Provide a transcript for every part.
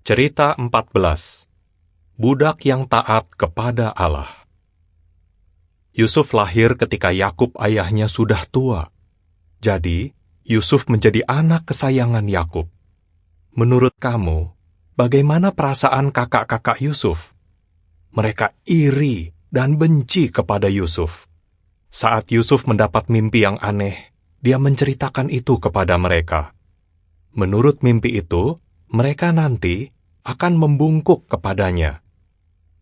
Cerita 14. Budak yang taat kepada Allah. Yusuf lahir ketika Yakub ayahnya sudah tua. Jadi, Yusuf menjadi anak kesayangan Yakub. Menurut kamu, bagaimana perasaan kakak-kakak Yusuf? Mereka iri dan benci kepada Yusuf. Saat Yusuf mendapat mimpi yang aneh, dia menceritakan itu kepada mereka. Menurut mimpi itu, mereka nanti akan membungkuk kepadanya.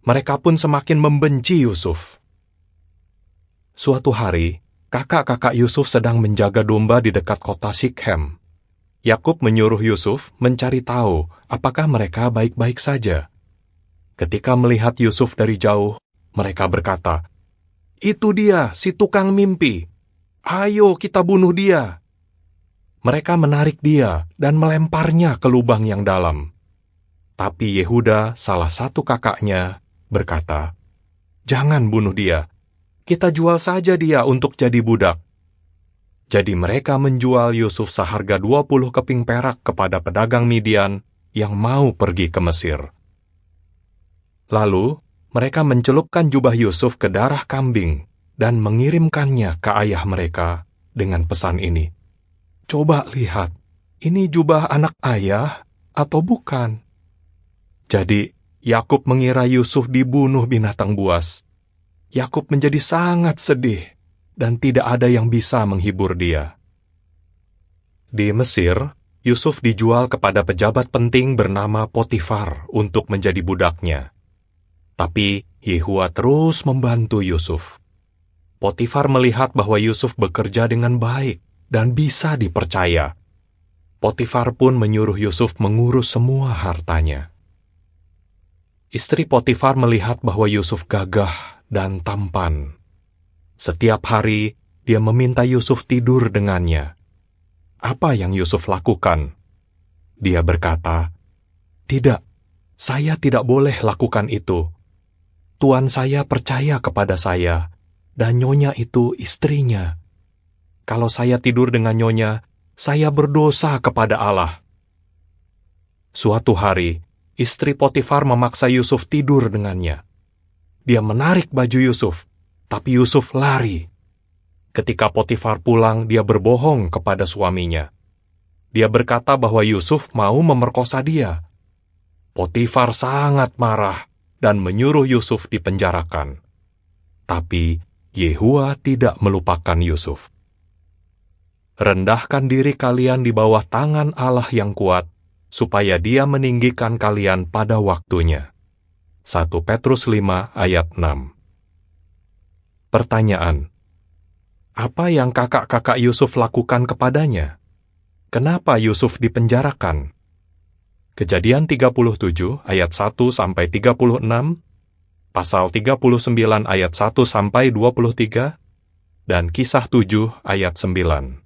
Mereka pun semakin membenci Yusuf. Suatu hari, kakak-kakak Yusuf sedang menjaga domba di dekat kota Sikhem. Yakub menyuruh Yusuf mencari tahu apakah mereka baik-baik saja. Ketika melihat Yusuf dari jauh, mereka berkata, "Itu dia, si tukang mimpi. Ayo kita bunuh dia." Mereka menarik dia dan melemparnya ke lubang yang dalam. Tapi Yehuda, salah satu kakaknya, berkata, "Jangan bunuh dia. Kita jual saja dia untuk jadi budak." Jadi mereka menjual Yusuf seharga 20 keping perak kepada pedagang Midian yang mau pergi ke Mesir. Lalu, mereka mencelupkan jubah Yusuf ke darah kambing dan mengirimkannya ke ayah mereka dengan pesan ini, "Coba lihat, ini jubah anak ayah atau bukan?" Jadi, Yakub mengira Yusuf dibunuh binatang buas. Yakub menjadi sangat sedih, dan tidak ada yang bisa menghibur dia. Di Mesir, Yusuf dijual kepada pejabat penting bernama Potifar untuk menjadi budaknya. Tapi Yehua terus membantu Yusuf. Potifar melihat bahwa Yusuf bekerja dengan baik dan bisa dipercaya. Potifar pun menyuruh Yusuf mengurus semua hartanya. Istri Potifar melihat bahwa Yusuf gagah dan tampan. Setiap hari, dia meminta Yusuf tidur dengannya. Apa yang Yusuf lakukan? Dia berkata, "Tidak, saya tidak boleh lakukan itu. Tuan saya percaya kepada saya, dan nyonya itu istrinya. Kalau saya tidur dengan nyonya, saya berdosa kepada Allah." Suatu hari, istri Potifar memaksa Yusuf tidur dengannya. Dia menarik baju Yusuf, tapi Yusuf lari. Ketika Potifar pulang, dia berbohong kepada suaminya. Dia berkata bahwa Yusuf mau memerkosa dia. Potifar sangat marah dan menyuruh Yusuf dipenjarakan. Tapi Yehua tidak melupakan Yusuf. Rendahkan diri kalian di bawah tangan Allah yang kuat, supaya dia meninggikan kalian pada waktunya. 1 Petrus 5 ayat 6. Pertanyaan: apa yang kakak-kakak Yusuf lakukan kepadanya? Kenapa Yusuf dipenjarakan? Kejadian 37 ayat 1-36, pasal 39 ayat 1-23, dan Kisah 7 ayat 9.